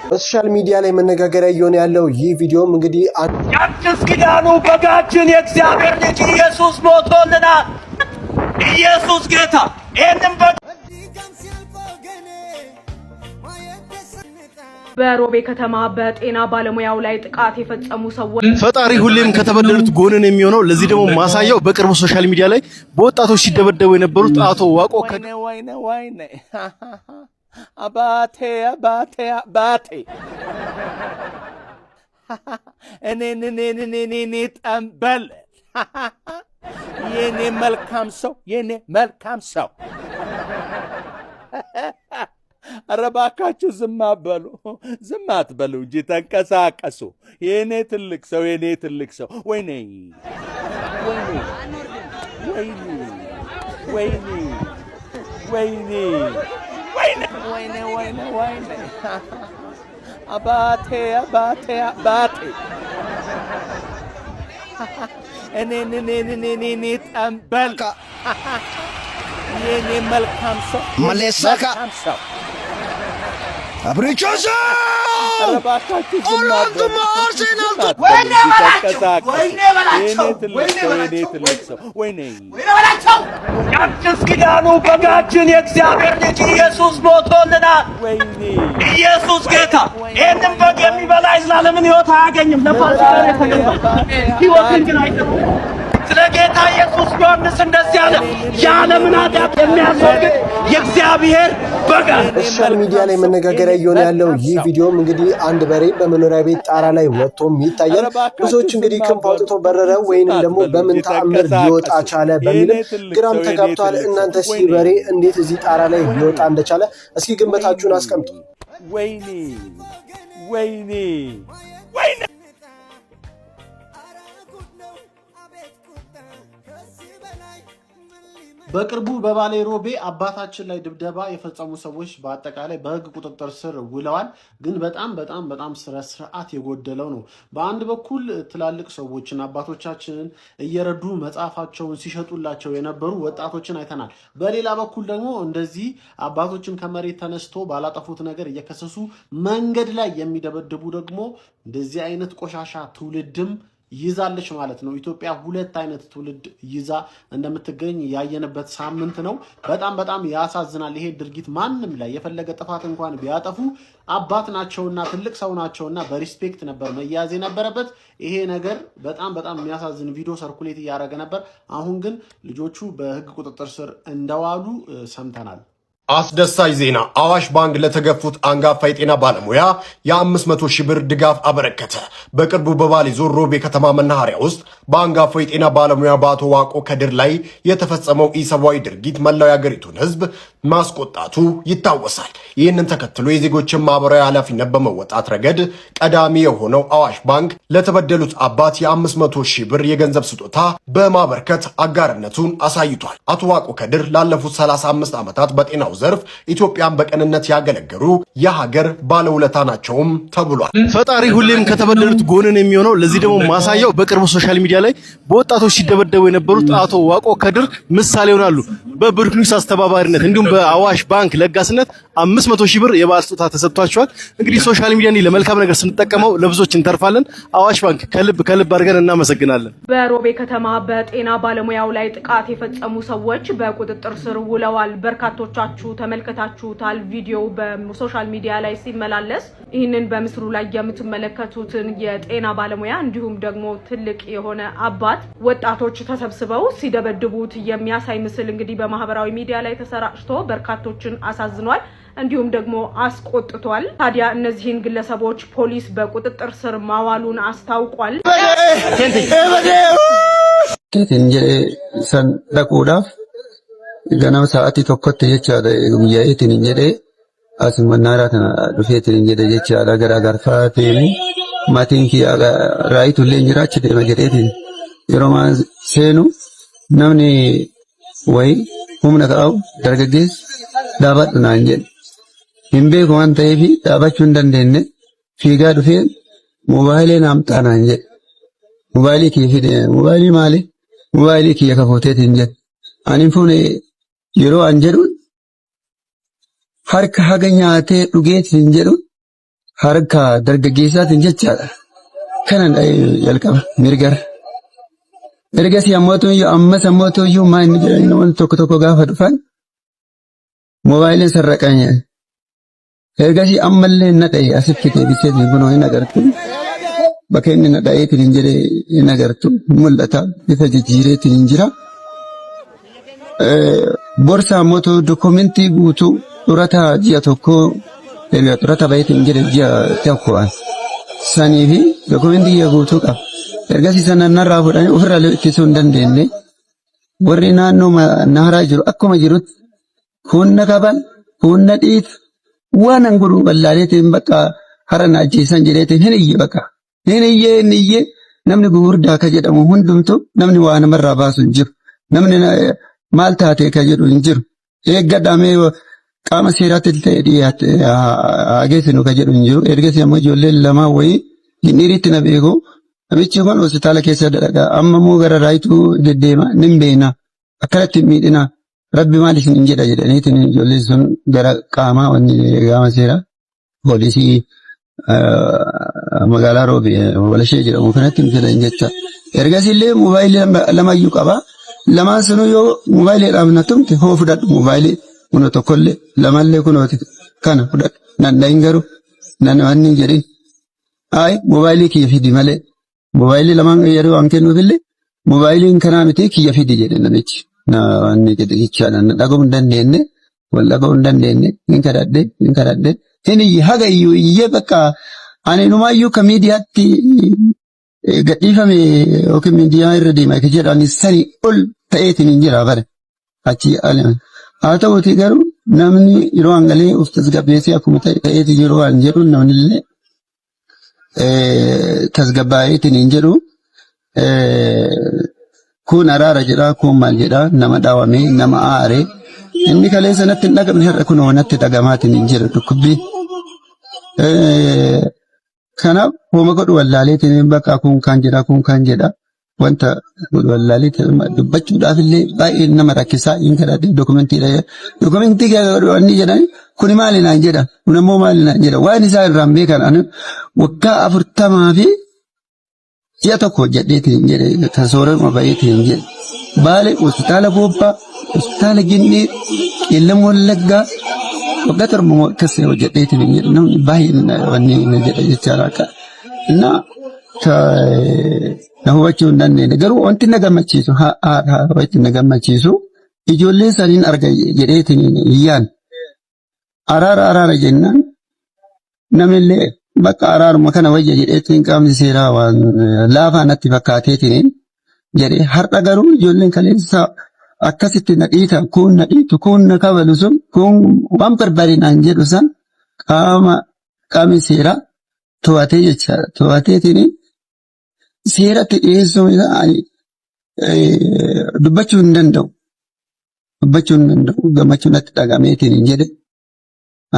በሶሻል ሚዲያ ላይ መነጋገሪያ እየሆነ ያለው ይህ ቪዲዮም እንግዲህ የአዲስ ኪዳኑ በጋችን የእግዚአብሔር ልጅ ኢየሱስ ሞቶልናል። ኢየሱስ ጌታ ይሄንን በሮቤ ከተማ በጤና ባለሙያው ላይ ጥቃት የፈጸሙ ሰዎች ፈጣሪ ሁሌም ከተበደሉት ጎንን የሚሆነው ለዚህ ደግሞ ማሳያው በቅርቡ ሶሻል ሚዲያ ላይ በወጣቶች ሲደበደቡ የነበሩት አቶ ዋቆ ወይኔ አባቴ እኔ ጠንበል የኔ መልካም ሰው ኧረ እባካችሁ ዝም አትበሉ እንጂ ተንቀሳቀሱ። የኔ ትልቅ ሰው ወይኔ አባቴ እኔ ጠንበል የኔ መልካም ሰው መለሳካ አብሪቾሳ አረባካችሁ ወይኔ የአዲስ ኪዳኑ በጋችን የእግዚአብሔር ልጅ ኢየሱስ ሞቶልናል። ኢየሱስ ጌታ ይሄንን በግ የሚበላ የዘላለምን ሕይወት አያገኝም። ለፋሲካ የተገባ ሕይወትን ግን አይሰጥም። ስለ ጌታ ኢየሱስ ዮሐንስ እንደዚህ አለ፣ የዓለምን ኃጢአት የሚያስወግድ የእግዚአብሔር በግ። በሶሻል ሚዲያ ላይ መነጋገሪያ እየሆነ ያለው ይህ ቪዲዮም እንግዲህ አንድ በሬ በመኖሪያ ቤት ጣራ ላይ ወጥቶም ይታያል። ብዙዎች እንግዲህ ክንፍ አውጥቶ በረረ ወይንም ደግሞ በምን ተአምር ሊወጣ ቻለ በሚልም ግራም ተጋብቷል። እናንተስ ይህ በሬ እንዴት እዚህ ጣራ ላይ ሊወጣ እንደቻለ እስኪ ግምታችሁን አስቀምጡ። ወይኔ በቅርቡ በባሌ ሮቤ አባታችን ላይ ድብደባ የፈጸሙ ሰዎች በአጠቃላይ በሕግ ቁጥጥር ስር ውለዋል። ግን በጣም ስርዓት የጎደለው ነው። በአንድ በኩል ትላልቅ ሰዎችን አባቶቻችንን እየረዱ መጽሐፋቸውን ሲሸጡላቸው የነበሩ ወጣቶችን አይተናል። በሌላ በኩል ደግሞ እንደዚህ አባቶችን ከመሬት ተነስቶ ባላጠፉት ነገር እየከሰሱ መንገድ ላይ የሚደበድቡ ደግሞ እንደዚህ አይነት ቆሻሻ ትውልድም ይዛለች ማለት ነው። ኢትዮጵያ ሁለት አይነት ትውልድ ይዛ እንደምትገኝ ያየንበት ሳምንት ነው። በጣም ያሳዝናል። ይሄ ድርጊት ማንም ላይ የፈለገ ጥፋት እንኳን ቢያጠፉ አባት ናቸውና ትልቅ ሰው ናቸውና በሪስፔክት ነበር መያዝ የነበረበት። ይሄ ነገር በጣም የሚያሳዝን ቪዲዮ ሰርኩሌት እያደረገ ነበር። አሁን ግን ልጆቹ በሕግ ቁጥጥር ስር እንደዋሉ ሰምተናል። አስደሳች ዜና! አዋሽ ባንክ ለተገፉት አንጋፋ የጤና ባለሙያ የ500 ሺህ ብር ድጋፍ አበረከተ። በቅርቡ በባሌ ዞን ሮቤ ከተማ መናኸሪያ ውስጥ በአንጋፋው የጤና ባለሙያ በአቶ ዋቆ ከድር ላይ የተፈጸመው ኢሰብአዊ ድርጊት መላው የአገሪቱን ሕዝብ ማስቆጣቱ ይታወሳል። ይህንን ተከትሎ የዜጎችን ማህበራዊ ኃላፊነት በመወጣት ረገድ ቀዳሚ የሆነው አዋሽ ባንክ ለተበደሉት አባት የ500 ሺህ ብር የገንዘብ ስጦታ በማበርከት አጋርነቱን አሳይቷል። አቶ ዋቆ ከድር ላለፉት 35 ዓመታት በጤናው ዘርፍ ኢትዮጵያን በቀንነት ያገለገሉ የሀገር ባለውለታ ናቸውም ተብሏል። ፈጣሪ ሁሌም ከተበደሉት ጎንን የሚሆነው ለዚህ ደግሞ ማሳያው በቅርቡ ሶሻል ሚዲያ ላይ በወጣቶች ሲደበደቡ የነበሩት አቶ ዋቆ ከድር ምሳሌ ይሆናሉ። በብሩክኒውስ አስተባባሪነት እንዲሁም በአዋሽ ባንክ ለጋስነት 500 ሺህ ብር የበዓል ስጦታ ተሰጥቷቸዋል። እንግዲህ ሶሻል ሚዲያ ለመልካም ነገር ስንጠቀመው ለብዙዎች እንተርፋለን። አዋሽ ባንክ ከልብ አድርገን እናመሰግናለን። በሮቤ ከተማ በጤና ባለሙያው ላይ ጥቃት የፈጸሙ ሰዎች በቁጥጥር ስር ውለዋል። በርካቶቻችሁ ተመልከታችሁታል። ቪዲዮ በሶሻል ሚዲያ ላይ ሲመላለስ ይህንን በምስሉ ላይ የምትመለከቱትን የጤና ባለሙያ እንዲሁም ደግሞ ትልቅ የሆነ አባት ወጣቶች ተሰብስበው ሲደበድቡት የሚያሳይ ምስል እንግዲህ በማህበራዊ ሚዲያ ላይ ተሰራጭቶ በርካቶችን አሳዝኗል፣ እንዲሁም ደግሞ አስቆጥቷል። ታዲያ እነዚህን ግለሰቦች ፖሊስ በቁጥጥር ስር ማዋሉን አስታውቋል። ganama sa'aatii tokkotti jechaadha guyyaa'eetiin hin jedhee asuma naaraa kana dhufeetiin hin jedhe jechaadha gara garfaatiin maatiin kiyyaa raayitullee hin jiraachi deema jedheetiin yeroo maan seenu namni wayi humna ta'u dargaggeessi dhaabadhu naan jedhe hin beeku waan ta'eef dhaabachuu hin dandeenye fiigaa dhufee moobaayilee naamxaa naan jedhe mobaayilii kiyya fide mobaayilii maali mobaayilii kiyya kafooteetiin jedhe ani fuune yeroo an jedhuun harka haga nyaatee dhugeetiin jedhuun harka dargaggeessaatiin jechaadha. Kanan jalqaba mirgar. Ergasii ammas ammootu maa inni jedhan namoonni tokko gaafa dhufan moobaayiliin sarraqanii. Ergasii ammallee na dha'e asitti deebisee kunoo hin agartu. Bakka inni na dha'eetiin hin jedhee hin agartu. Mul'ata bifa jijjiireetiin hin jira. Borsa ammootu dokumentii guutuu xurata ji'a tokko xurata baay'eetiin jedhe ji'a tokkoon. Sanii fi dokumentii ji'a guutuu qaba. Ergasii sana narraa fudhanii ofirraa ittisuu hin dandeenye. Warri naannoo naaraa jiru akkuma jirutti humna qaban humna dhiitu waan anguruu ballaaleetiin bakka hara na ajjeesan jedheetiin hin iyye bakka. Hin iyyee namni gugurdaa ka jedhamu hundumtu namni waa namarraa baasu hin jiru. Namni maal taatee ka jedhu hin jiru. Eeggadhamee qaama seeraatti ta'e dhiyaate hageessinu ka jedhu hin jiru. Ergasii ammoo ijoolleen lamaa wayii hin dhiriitti na beeku. Namichi kun hospitaala keessa dalagaa. Amma immoo gara raayituu deddeema nin beena. Akkanatti miidhina. Rabbi maal isin hin jedha jedhaniitiin ijoolleen sun gara qaamaa qaama seeraa poolisii magaalaa Roobi walashee jedhamu kanatti fidan jecha. Ergasii illee moobaayilii lamayyuu qaba. Lamaan sunuu yoo moobaayiliidhaaf na tumte hoo fudhadhu moobaayilii kuna tokkollee lamallee kunooti kana fudhadhu. Nan dhahin garuu nan wanni jedhin. Moobaayilii kiyya fidi malee. Moobaayilii lamaan yeroo waan kennuufillee moobaayiliin kanaa miti kiyya fidi jedhe namichi. Wanni jechaadha dhaga'uu hin dandeenye wal dhaga'uu hin dandeenye hin kadhadhe hin iyye haga iyyee bakka ani numaayyuu ka miidiyaatti gadhiifame yookiin miidiyaa irra deema akka jedhan sanii ol ta'eetiin hin jira bare achi haa ta'uuti garuu namni yeroo hangalee of tasgabbeessee akkuma ta'eetiin yeroo waan jedhu namnillee tasgabbaa'eetiin hin jedhu. Kun araara jedhaa kun maal jedhaa nama dhaawamee nama aaree inni kalee sanatti hin dhaqabne har'a kun wanatti dhagamaatiin hin jiru dhukkubbii. Kanaaf hooma godhu wallaaleetiin bakka kun kan jedhaa wanta godhu wallaaleetiin dubbachuudhaaf illee baay'ee nama rakkisaa hin kadhadhe dokumentii wanni jedhan kuni maali naan jedha kun ammoo maali naan jedha waan isaa irraan beekan waggaa 40 fi ji'a tokko hojjedheetiin jedhe kan soorama baay'eetiin jedhe Baalee hospitaala Boobbaa hospitaala Ginnii Qeellam Wallaggaa waggaa torba akkasii hojjedheetiin jedhe namni baay'een wanni na jedha jechaadha akka na hubachuu hin dandeenye garuu wanti na gammachiisu wanti na gammachiisu ijoollee saniin arga jedheetiin iyyaan araara jennaan namillee bakka araaruma kana wayya jedheetiin qaamni seeraa waan laafaa natti fakkaateetiin jedhee har'a garuu ijoolleen kaleessa akkasitti na dhiita kun na dhiitu kun na kabalu sun kun waan barbaadinaan jedhu san qaamni seeraa to'atee jechaadha. To'ateetiin seeratti dhiyeessuun dubbachuu hin danda'u. Gammachuu natti dhagameetiin jedhe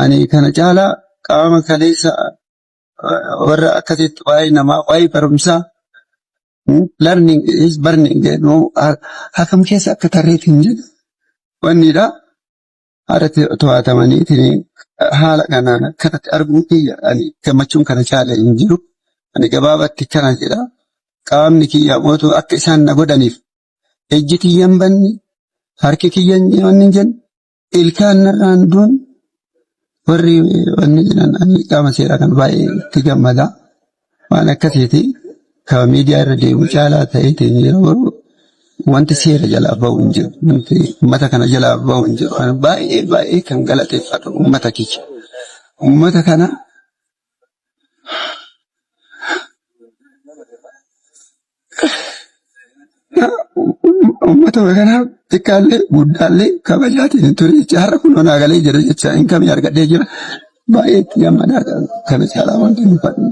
ani kana caalaa qaama kaleessa warra akkasitti waa'ee namaa waa'ee barumsaa learning is burning jedhu hakam keessa akka tarreetiin jedhu wannidha. Haala to'atamaniitiin haala kanaan akkanatti arguun kiyya ani gammachuun kana caala hin jiru. Ani gabaabatti kana jedha qaamni kiyya mootuu akka isaan na godhaniif ejji kiyyan banni harki kiyyan wanni jennu ilkaan narraan duun warri wanni jedhan ani qaama seeraa kan baay'ee itti gammada waan akkasiiti ka miidiyaa irra deemu caalaa ta'eetiin yeroo wanti seera jalaa bahu hin jiru wanti uummata kana jalaa bahu hin jiru baay'ee kan galateeffatu uummata kiyya uummata kana uummata kanaaf xiqqaallee guddaallee kabajaatiin ture jaarra kun onaa galee jira jecha hin kamii argadhee jira baay'ee itti gammadaa kana caalaa wanti hin fadhu.